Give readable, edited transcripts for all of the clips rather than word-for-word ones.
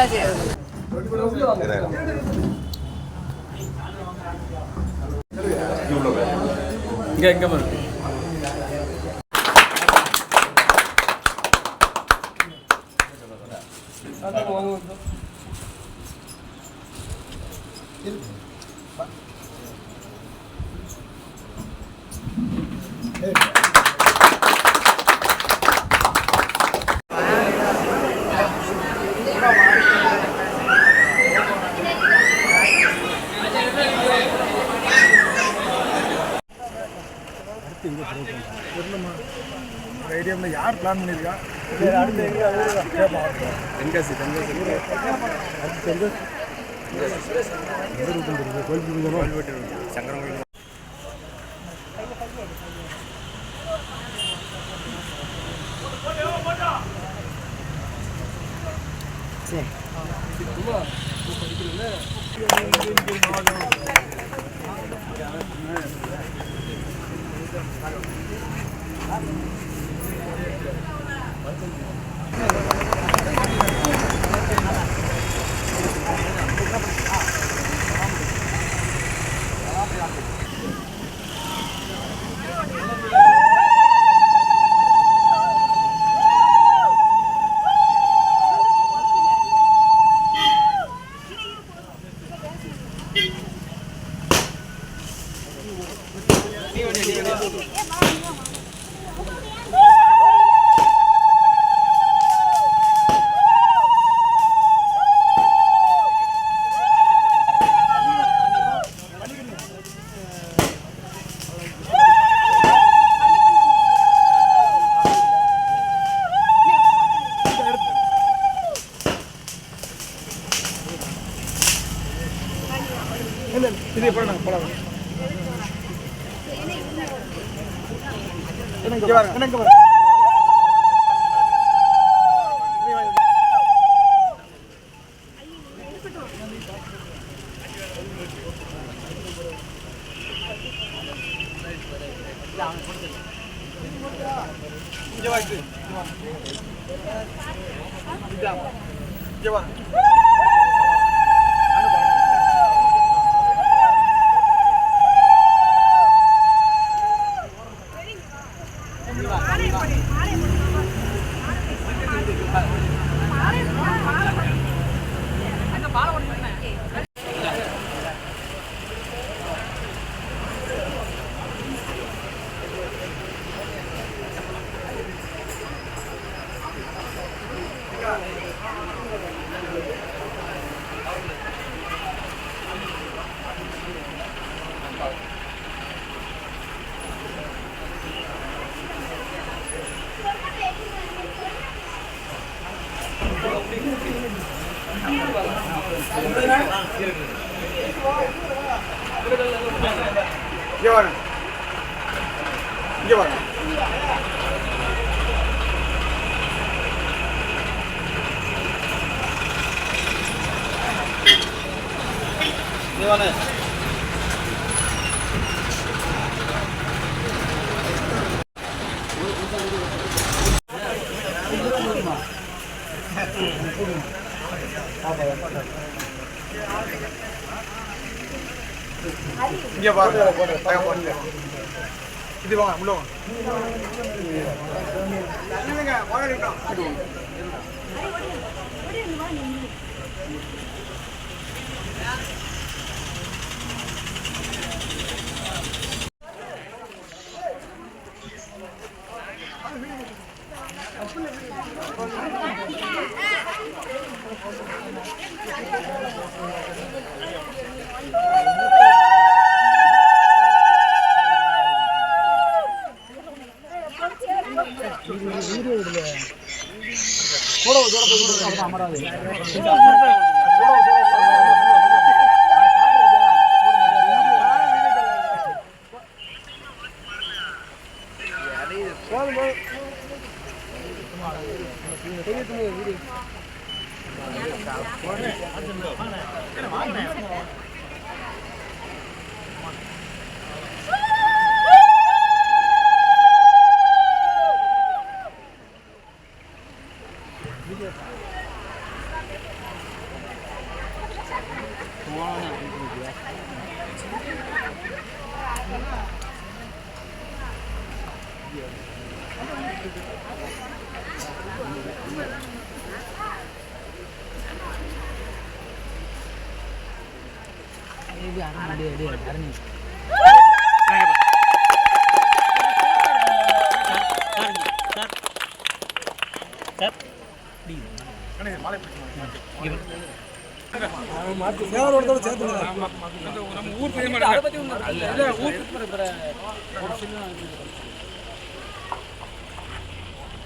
எங்க இருக்கு ஐடியாவில் யார் பிளான் பண்ணியிருக்கா? அடுத்து தென்காசி கோயில் சங்கரம் கோயில். இது போலாம் போலாம். இங்க வாங்க இங்க வாங்க. இங்க வாங்க இங்க வாங்க. இங்க வாங்க. இங்க பாருங்க. இது வாங்க உள்ள வாங்க. இல்லங்க வாங்க நிக்கணும்.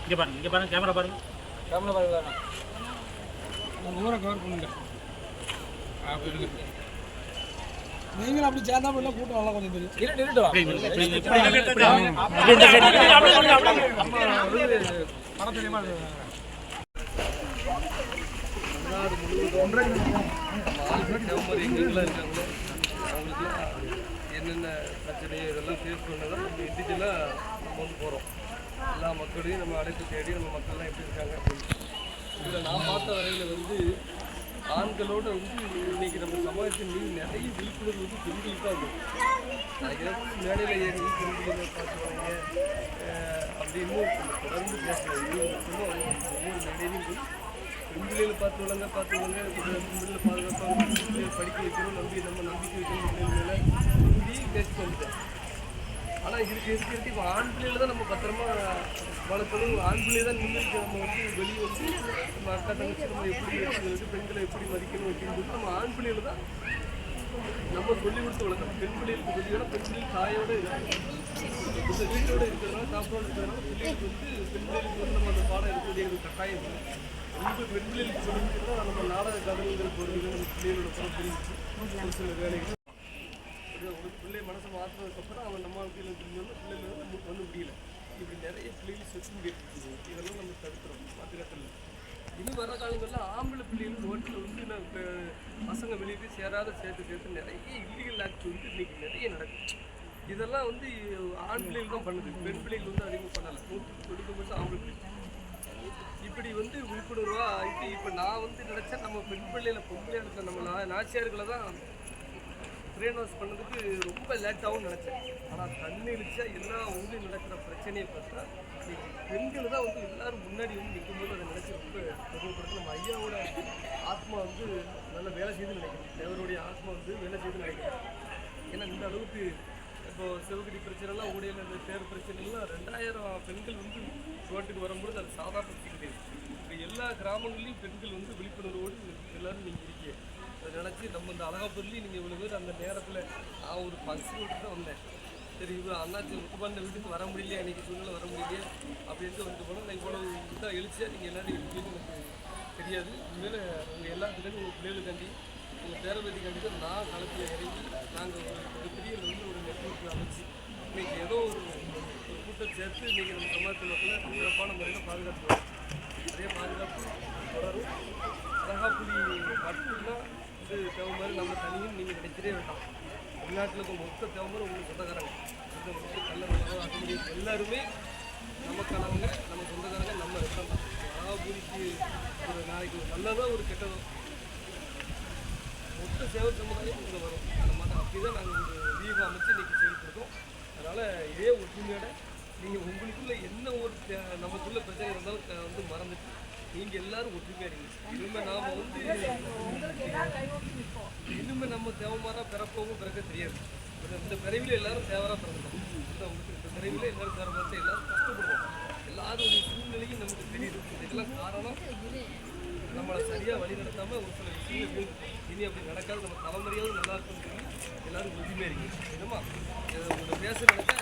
இங்க பாருங்க கேமரா பாருங்க ஊரை கவர் பண்ணுங்க நீங்களும் அப்படி சேர்ந்தா போல கூட்டம் நல்லா கொஞ்சம் என்னென்ன பிரச்சனை இதெல்லாம் ஃபேஸ் பண்ணதான் நம்ம இண்டிவிஜுவலாக நம்ம வந்து போகிறோம். எல்லா மக்களையும் நம்ம அழைப்பு தேடி நம்ம மக்கள்லாம் எப்படி இருக்காங்க அப்படின்னு. இதில் நான் பார்த்த வரையில் வந்து ஆண்களோடு வந்து இன்னைக்கு நம்ம சமாஜத்தின் மீது நிறைய விழிப்புணர்வு வந்து பெண்களுக்கு தான் இருக்கும். மேடையில் ஏறி பெண்களை பார்த்துவாங்க அப்படின்னு தொடர்ந்து பேசலாம். இது மட்டும் ஒவ்வொரு மேடையிலையும் போய் பெண்களில் பார்த்துவாங்க பெண்களை பாதுகாப்பாக பிள்ளைகளை படிக்க வைக்கணும் நம்ம நம்பிக்கை வைக்கணும் பிள்ளைகளை இப்படியும் பேசிட்டு வந்துட்டேன். ஆனால் இதுக்கு இப்போ ஆண் பிள்ளைகளை தான் நம்ம பத்திரமா வளர்க்கணும். ஆண் பிள்ளையை தான் முன்னிற்கு நம்ம வந்து வெளியே வந்து நம்ம அக்கா தங்கச்சி நம்ம எப்படி வச்சுக்கிறது பெண்களை எப்படி மதிக்கணும் அப்படின்னு சொல்லி நம்ம ஆண் பிள்ளைகளை தான் நம்ம சொல்லி கொடுத்து வளர்க்கணும். பெண் பிள்ளைகளுக்கு சொல்லியோட பெண் பிள்ளைகள் தாயோடு இந்த வீட்டோடு இருக்கிறதுனால சாப்பாடு இருக்கிறதுனால பிள்ளைகளுக்கு வந்து பெண் பிள்ளைகளுக்கு வந்து நம்ம அந்த பாடம் எடுக்க வேண்டியது கட்டாயம் இல்லை. ரொம்ப பெண் பிள்ளைகளுக்கு சொல்லிட்டு நம்ம நாடக கதைங்கிற பொருள் நம்ம பிள்ளைகளோட புறம் ஒரு சில வேலைகள் ஒரு பிள்ளை மனசை மாற்றினதுக்கப்புறம் அவன் நம்ம வாழ்க்கையில் தெரிஞ்சோன்னா பிள்ளைகள் நமக்கு வந்து முடியல. இப்படி நிறைய பிள்ளைகள் செத்து முடியாது. இதெல்லாம் நம்ம தடுக்கிறோம் மாத்திரத்தில். இனி வர காலங்களில் ஆம்பளை பிள்ளைகள் ரோட்டில் வந்து பசங்க வெளியே சேர்த்து நிறைய இல்லீகல் ஆக்ட் வந்து இன்னைக்கு நிறைய நடக்கும். இதெல்லாம் வந்து ஆண் பிள்ளைகள் தான் பண்ணுது. பெண் பிள்ளைகள் வந்து அதிகமாக பண்ணலை. 190% ஆம்பளை பிள்ளைகள் இப்படி வந்து விழிப்புணர்வாக ஆகிட்டு இப்போ நான் வந்து நினச்சேன் நம்ம பெண் பிள்ளைகளை பொம்பளை இடத்துல நம்ம நாச்சியார்களை தான் பிரெயின் வாஷ் பண்ணதுக்கு ரொம்ப லேட்டாகவும் நினச்சேன். ஆனால் தண்ணி இழிச்சா எல்லா ஊர்லேயும் நடக்கிற பிரச்சனையை பார்த்தா இன்னைக்கு பெண்கள் தான் வந்து எல்லோரும் முன்னாடி வந்து நிற்கும்போது அதை நினச்சி ரொம்ப பெருமைப்படுத்த நம்ம ஐயாவோட ஆத்மா வந்து நல்லா வேலை செய்துன்னு நினைக்கிறேன். தேவருடைய ஆத்மா வந்து வேலை செய்துன்னு நினைக்கிறேன். ஏன்னா இந்த அளவுக்கு இப்போது சிவகிரி பிரச்சனைலாம் ஊடையில் இந்த தேர் பிரச்சனைலாம் 2000 பெண்கள் வந்து ரோட்டுக்கு வரும்போது அது சாதாரண கிடையாது. இப்போ எல்லா கிராமங்கள்லேயும் பெண்கள் வந்து விழிப்புணர்வோடு எல்லோரும் நீங்கள் இருக்கீங்க. அதை நினச்சி நம்ம இந்த அழகாப்பூர்லேயும் நீங்கள் இவ்வளோ பேர் அந்த நேரத்தில் நான் ஒரு ஃபங்க்ஷன் விட்டு தான் வந்தேன். சரி இவ்வளோ அண்ணாச்சி முத்துப்பாண்ட வீட்டுக்கு வர முடியலையே அன்றைக்கி சூழ்நிலை வர முடியலையே அப்படின்ட்டு வந்துட்டு போனோம். நான் இவ்வளோ இதாக எழுச்சியாக நீங்கள் எல்லோரும் இருக்கீங்கன்னு எனக்கு தெரியாது. இனிமேல் உங்கள் எல்லாத்துலேருந்து உங்கள் பிள்ளைகளுக்காண்டி உங்கள் பேரம்பேத்திக்காண்டி தான் நான் களத்தில் இறங்கி நாங்கள் ஒரு பெரிய லெவலில் ஒரு நெட்வொர்க் அமைச்சு இன்றைக்கி ஏதோ ஒரு கூட்டம் சேர்த்து இன்றைக்கி நம்ம சமாஜத்தில் மக்களை சிறப்பான முறையில் பாதுகாத்து நிறைய பாதுகாப்பு தொடரும். அழகாப்புலி மட்டும்தான் இது தேவை மாதிரி நம்ம தனியும் நீங்கள் நினைச்சிட்டே வேண்டாம். வெளிநாட்டில் இருக்க மொத்த தேவை மாதிரி உங்களுக்கு சொந்தக்காரங்க கல்லறை அகமுடி எல்லாருமே நமக்கானவங்க, நம்ம சொந்தக்காரங்க, நம்ம ரத்தம் தான். அழகாப்புலிக்கு ஒரு நாளைக்கு ஒரு நல்லதாக ஒரு கெட்டதோ மொத்த சேவை சமுதாயம் இங்கே வரும். அந்த மாதிரி அப்படி தான் நாங்கள் ஒரு வியூகம் அமைச்சு இன்றைக்கி செயல்படுத்தோம். அதனால் இதே ஒற்றுமையோட நீங்கள் உங்களுக்குள்ளே என்ன ஒரு நமக்குள்ள பிரச்சனை இருந்தாலும் வந்து மறந்துட்டு நீங்கள் எல்லோரும் ஒற்றுமையாக இருங்க. இனிமேல் நாம் வந்து இனிமேல் நம்ம தேவமாராக பிறப்பவும் பிறக்க தெரியாது. இந்த பிறவியில் எல்லோரும் தேவராக பிறந்துட்டோம். இந்த பிறவியில் எல்லோரும் தேவை பார்த்து எல்லோரும் கஷ்டப்படுவோம். எல்லாருடைய சூழ்நிலையும் நமக்கு தெரியுது. இதுக்கெல்லாம் காரணம் நம்மளை சரியாக வழி நடத்தாமல் ஒரு சில விஷயங்கள் இனி அப்படி நடக்காது. நம்ம தலைமுறையாவது நல்லா இருக்குன்னு சொல்லி எல்லோரும் உறுதியாக இருக்கீங்க. என்னம்மா உங்களை பேச நினைச்சா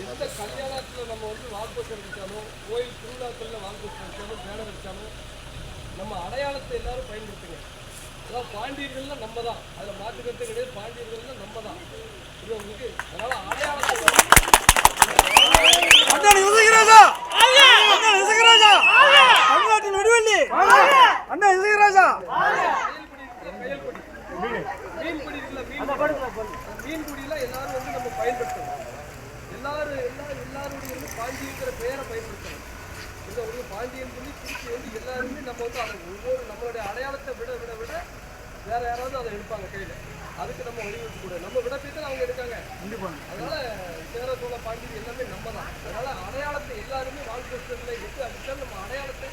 எந்த கல்யாணத்தில் நம்ம வந்து வாக்குப்பத்திரம் வச்சாலும் கோயில் திருவிழாக்களில் வாக்குப்பத்திரம் வச்சாலும் பேனர் வச்சாலும் நம்ம அடையாளத்தை எல்லாரும் பயன்படுத்துங்க. அதாவது பாண்டியர்கள்னா நம்ம தான், அதில் மாற்றுக்கருத்து கிடையாது. பாண்டியர்கள்னா நம்ம தான் இது உங்களுக்கு. அதனால அடையாளத்தை மீன்பிடியெல்லாம் எல்லாரும் வந்து நம்ம பயன்படுத்தணும். எல்லாருடைய வந்து பாண்டியங்கிற பெயரை பயன்படுத்தணும். இந்த ஒரு பாண்டியன் சொல்லி திருச்சி வந்து எல்லாருமே நம்ம வந்து அதை ஒவ்வொரு நம்மளுடைய அடையாளத்தை விட விட விட வேற யாராவது அதை எடுப்பாங்க கையில். அதுக்கு நம்ம வழிவகுக்க கூடாது. நம்ம விட போய் தான் அவங்க எடுக்காங்க. அதனால சேர சோழ பாண்டியன் எல்லாமே நம்ம தான். அதனால அடையாளத்தை எல்லாருமே வாழ்க்கை எட்டு அடித்தாலும் நம்ம அடையாளத்தை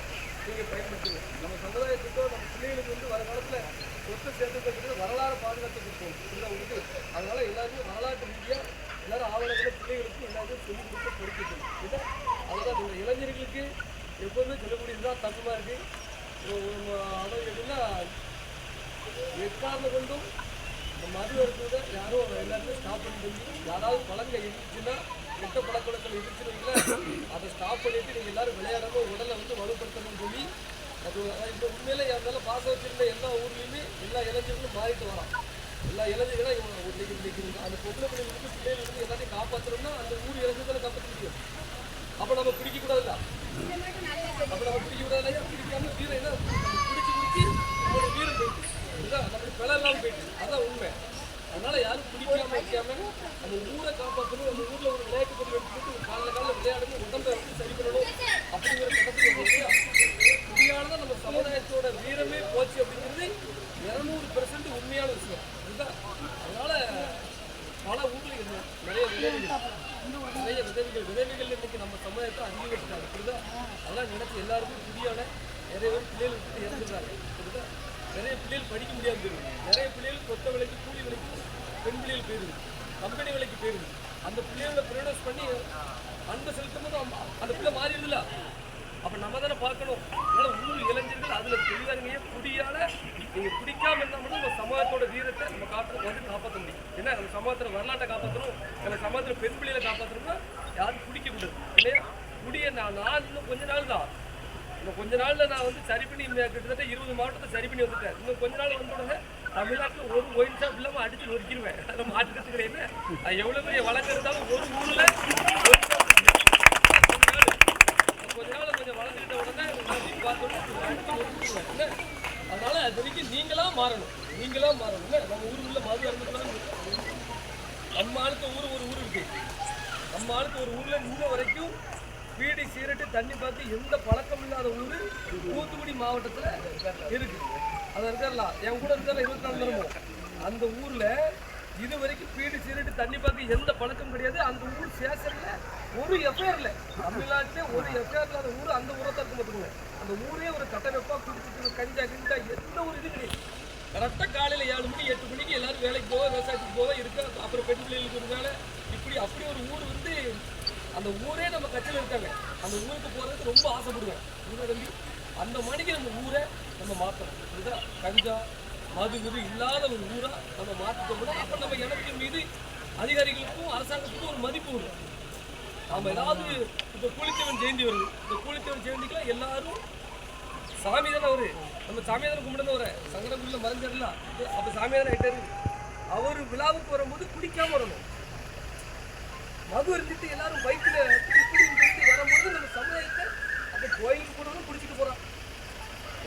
நீங்கள் பயன்படுத்துங்க. நம்ம சமுதாயத்துக்கோ நம்ம பிள்ளைகளுக்கு வந்து வர காலத்தில் சொத்து சேர்த்துக்கிறது வரலாறு பாதுகாத்து கொடுப்போம். இதுதான் உங்களுக்கு. அதனால எல்லாருமே வரலாற்று ரீதியாக எல்லாரும் ஆவணங்களை பிள்ளைகளுக்கு எல்லாருமே சொல்லிக் கொடுக்க படிக்கணும். இதுதான் அதுதான் இந்த இளைஞர்களுக்கு எப்போதுமே சொல்லக்கூடியது தான் தப்புமா இருக்குது. அவங்க எப்படின்னா எக்காரணம் கொண்டும் இந்த மது வருவதை யாரும் எல்லாருமே ஸ்டாப் பண்ணி சொல்லி யாராவது பழங்கள் இருந்துச்சுன்னா கெட்ட பழக்கவழக்கம் இருந்துச்சுன்னா அதை ஸ்டாப் பண்ணிட்டு நீங்கள் எல்லாரும் விளையாடாம உடலை வந்து வலுப்படுத்தணும்னு சொல்லி அது இப்போ உண்மையிலே இருந்தாலும் பாச வச்சிருந்த எல்லா ஊர்லேயுமே எல்லா இளைஞர்களும் மாறிட்டு வரான். எல்லா இளைஞர்களும் இன்னைக்கு அந்த பொம்பளை பிள்ளைங்களுக்கு பிள்ளைகள் வந்து எல்லாத்தையும் காப்பாற்றணும்னா அந்த ஊர் இளைஞர்களை காப்பாற்ற முடியும். அப்போ நம்ம பிடிக்கக்கூடாதுல்ல, அப்போ நம்ம பிடிக்கக்கூடாது. பிடிக்காம வீரம் என்ன பிடிச்சி நம்மளோட வீரம் போயிட்டு இதுதான் நம்மளுக்கு பிழை இல்லாமல் போயிட்டு அதுதான் உண்மை. அதனால யாரும் பிடிக்காம வைக்காம அந்த ஊரை காப்பாற்றணும். அந்த ஊரில் ஒரு விளையாட்டு பொருள் எடுத்துக்கிட்டு ஒரு காலையில் விளையாடணும், உடம்பை வந்து சரி பண்ணணும் அப்படிங்கிற கட்டத்தில் முடியானதான் நம்ம சமுதாயத்தோட வீரமே போச்சு அப்படிங்கிறது 200% உண்மையான விஷயம் இதுதான். அதனால பல ஊரில் நிறைய விதவிகள் இன்னைக்கு நம்ம சமுதாயத்தை அதிகரிச்சிட்டாங்க. புரியுதா? அதெல்லாம் நினைச்சு எல்லாருக்கும் புதியான நிறைய பேர் பிள்ளைகள் விட்டு இறந்துடுறாங்க. புரியுதா? நிறைய பிள்ளைகள் படிக்க முடியாது போயிருது. நிறைய பிள்ளைகள் கொத்த விலைக்கு கூலி விலைக்கு பெண் பிள்ளைகள் போயிருது, கம்பெனி விலைக்கு போயிருது. அந்த பிள்ளைகளை ப்ரொடியூஸ் பண்ணி அன்பை செலுத்தும் போது அந்த பிள்ளை மாறிடுதுல. அப்போ நம்ம தானே பார்க்கணும். அதனால ஊர் இளைஞர்கள் அதில் தெளிவாருங்க. குடியால நீங்கள் குடிக்காமல் இருந்தால் மட்டும் நம்ம சமூகத்தோட வீரத்தை நம்ம காப்பாற்ற முடியும். ஏன்னா நம்ம சமூகத்தில் வரலாற்றை காப்பாற்றணும், நம்ம சமூகத்தில் பெண் பிள்ளைகளை காப்பாற்றணும்னா யாரும் குடிக்கக்கூடாது இல்லையா? குடியை நான் இன்னும் கொஞ்ச நாள் தான், இன்னும் கொஞ்ச நாளில் நான் வந்து சரி பண்ணி கிட்டத்தட்ட 20 மாவட்டத்தை சரி பண்ணி வந்துட்டேன். இன்னும் கொஞ்ச நாள் வந்தோடனே தமிழ்நாட்டில் ஒரு ஒயின் ஷாப் இல்லாமல் அடிச்சு நொறுக்கிடுவேன். அதில் மாற்றுக்கிறது கிடையாது. எவ்வளோ பெரிய வழக்கு இருந்தாலும் ஒரு ஊரில் கொஞ்ச நாள் கொஞ்சம் வளர்ந்துக்கிட்ட உடனே அதனால அது வரைக்கும் நீங்களாக மாறணும். நம்ம ஊருக்குள்ள மது அருந்துக்கலாம். நம்ம ஆளுக்கு ஒரு ஊர் இருக்கு. நம்ம ஆளுக்கு ஒரு ஊரில் இன்ன வரைக்கும் பீடி சீரட்டு தண்ணி பார்த்து எந்த பழக்கம் இல்லாத ஊர் தூத்துக்குடி மாவட்டத்தில் இருக்கு. அது இருக்கார்ல என் கூட இருக்கார்ல 24 மணி அந்த ஊரில் இது வரைக்கும் பீடி சீரட்டு தண்ணி பார்த்து எந்த பழக்கம் கிடையாது. அந்த ஊர் ஸ்டேஷனில் ஒரு எஃப்ஐஆர் இல்லை. தமிழ்நாட்டிலே ஒரு எஃப்ஐஆர் இல்லாத ஊர் அந்த ஊரை தான் இருக்க மாட்டேங்குது. அந்த ஊரே ஒரு கட்டமைப்பாக குடிச்சிட்டு கஞ்சா கிஞ்சா எந்த ஒரு இது கிடையாது. கரெக்டாக காலையில் 7 மணி 8 மணிக்கு எல்லாரும் வேலைக்கு போக விவசாயத்துக்கு போக இருக்க. அப்புறம் பெண் பிள்ளைகளுக்கு ஒரு வேலை அப்படி ஒரு ஊர் வந்து அந்த ஊரே நம்ம கட்சியில் இருக்காங்க. அந்த ஊருக்கு போகிறதுக்கு ரொம்ப ஆசைப்படுவேன். தம்பி அந்த மணிக்கு நம்ம ஊரை நம்ம மாற்றணும். இதுதான் கஞ்சா மது இல்லாத ஒரு ஊராக நம்ம மாற்றிட்டோம்னா அப்போ நம்ம இனத்தின் மீது அதிகாரிகளுக்கும் அரசாங்கத்துக்கும் ஒரு மதிப்பு வரும். நம்ம ஏதாவது இப்போ கூலித்தேவன் ஜெயந்தி வருது. இந்த கூலித்தேவன் ஜெயந்திக்கெல்லாம் எல்லாரும் சாமி தானே அவரு, நம்ம சாமியாதான கும்பிடுன்னு வர சங்கடங்குள்ள மறைஞ்சிடலாம். அப்போ சாமியாதான ஆகிட்டாரு. அவர் விழாவுக்கு வரும்போது குடிக்காம வரணும். மது இருந்துட்டு எல்லாரும் பைக்கில் வரும்போது நம்ம சமுதாயத்தை அப்போ கோயிலுக்கு போனவங்க குடிச்சிட்டு போகிறான்.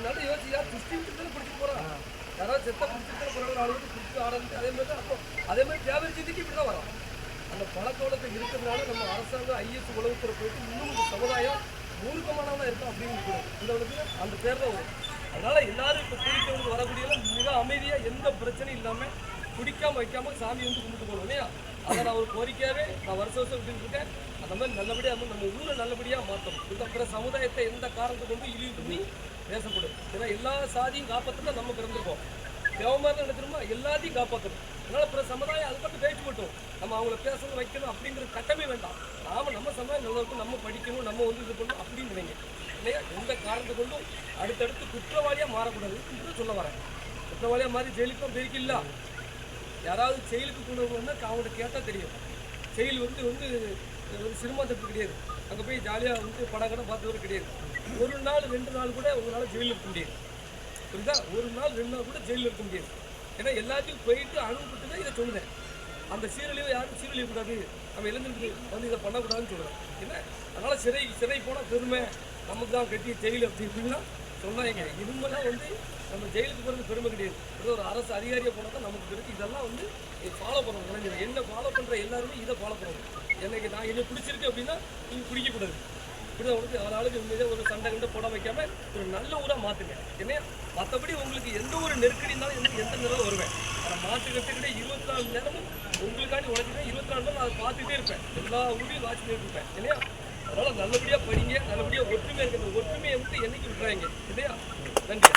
நல்ல யோசிச்சு யார் கிறிஸ்டின் குடிச்சிட்டு போகிறான். யாராவது செத்த குடிச்சிட்டு போகிறாங்க 4 பேர் குடிச்சிட்டு ஆரம்பிச்சு அதே மாதிரி தான். அப்போ அதே மாதிரி தேவை செஞ்சுட்டு இப்படி தான் வரோம். அந்த பழக்க வழக்கம் இருக்கிறதுனால நம்ம அரசாங்கம் ஐஎஸ் உளவுத்துறை போயிட்டு இன்னும் இந்த சமுதாயம் மூர்க்கமானதான் இருக்கும் அப்படின்னு இந்த உலகத்துல அந்த பேர் தான் வரும். அதனால எல்லாரும் இப்போ குடிக்கிறவங்க வரக்கூடியலாம் மிக அமைதியாக எந்த பிரச்சனையும் இல்லாமல் குடிக்காமல் வைக்காமல் சாமி வந்து கும்பிட்டு போகணும் இல்லையா? அதை நான் ஒரு கோரிக்கையாகவே நான் வருஷம் விட்டுட்டு இருக்கேன். அந்த மாதிரி நல்லபடியாக நம்ம ஊரை நல்லபடியாக மாற்றணும். இந்த பிற சமுதாயத்தை எந்த காரணத்தை கொண்டு இழிவு பண்ணி பேசப்படும். ஏன்னா எல்லா சாதியும் காப்பாற்ற நம்ம பிறந்திருக்கோம். தேவமாக நினைக்கிறோமா எல்லாத்தையும் காப்பாற்றணும். அதனால பிற சமுதாயம் அது மட்டும் பேச்சு மட்டும் நம்ம அவங்கள பேசணும் வைக்கணும் அப்படிங்கிற கட்டமே வேண்டாம். நம்ம சமுதாயம் நல்லா இருக்கும், நம்ம படிக்கணும், நம்ம வந்து இது பண்ணணும் அப்படின்னு நினைங்க இல்லையா? எந்த காரணத்தை கொண்டும் அடுத்தடுத்து குற்றவாளியாக மாறக்கூடாது சொல்ல வரேன். குற்றவாளியாக மாறி ஜெயிலுக்கும் பெருக்கில்ல. யாராவது செயலுக்கு கொண்டு வந்தால் அவங்கள்ட்ட கேட்டால் தெரியும். செயல் வந்து சினிமா தப்பு கிடையாது. அங்கே போய் ஜாலியாக வந்து படம் கடை பார்த்தது கிடையாது. ஒரு நாள் 2 நாள் கூட உங்களால் ஜெயிலில் இருக்க முடியாது. புரியுதா? ஒரு நாள் 2 நாள் கூட ஜெயிலில் இருக்க முடியாது. ஏன்னா எல்லாத்தையும் போயிட்டு அனுப்பிட்டு தான் இதை சொல்லுதேன். அந்த சீரழிவை யாரும் சீரழியக்கூடாது, நம்ம இளைஞருக்கு வந்து இதை பண்ணக்கூடாதுன்னு சொல்லுவேன். என்ன அதனால் சிறை போனால் பெருமை நமக்கு தான் கட்டி ஜெயில் அப்படி இப்படின்னா சொன்னாங்க. இனிமேலாம் வந்து நம்ம ஜெயிலுக்கு போகிறது பெருமை கிடையாது. ஒரு அரசு அதிகாரியாக போனால் தான் நமக்கு இருக்குது. இதெல்லாம் வந்து ஃபாலோ பண்ணணும். இளைஞர் என்ன ஃபாலோ பண்ணுற எல்லாருமே இதை ஃபாலோ பண்ணணும். எனக்கு நான் என்ன பிடிச்சிருக்கு அப்படின்னா நீங்கள் குடிக்கக்கூடாது. இப்படிதான் உங்களுக்கு ஆளுக்கு உண்மையாக ஒரு சண்டை கண்டு போட வைக்காம ஒரு நல்ல ஊராக மாற்றுங்க. ஏன்னா மற்றபடி உங்களுக்கு எந்த ஒரு நெருக்கடி இருந்தாலும் எந்த நேரம் வருவேன். அதை மாற்றுக்கிறதுக்கிட்டே 24 மணி நேரமும் உங்களுக்காண்டி உழைச்சிட்டேன். 24 நேரம் நான் அதை பார்த்துட்டே இருப்பேன். எல்லா ஊரையும் வாட்சிட்டே இருப்பேன் இல்லையா? அதனால் நல்லபடியாக படிங்க, நல்லபடியாக ஒற்றுமையாக இருக்கிற ஒற்றுமையை வந்து என்னைக்கு விட்டுறாங்க இல்லையா? நன்றி.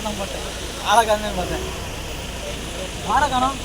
நான் பார்த்தேன் ஆளை காரணம் பார்த்தேன் ஆளை காணோம்.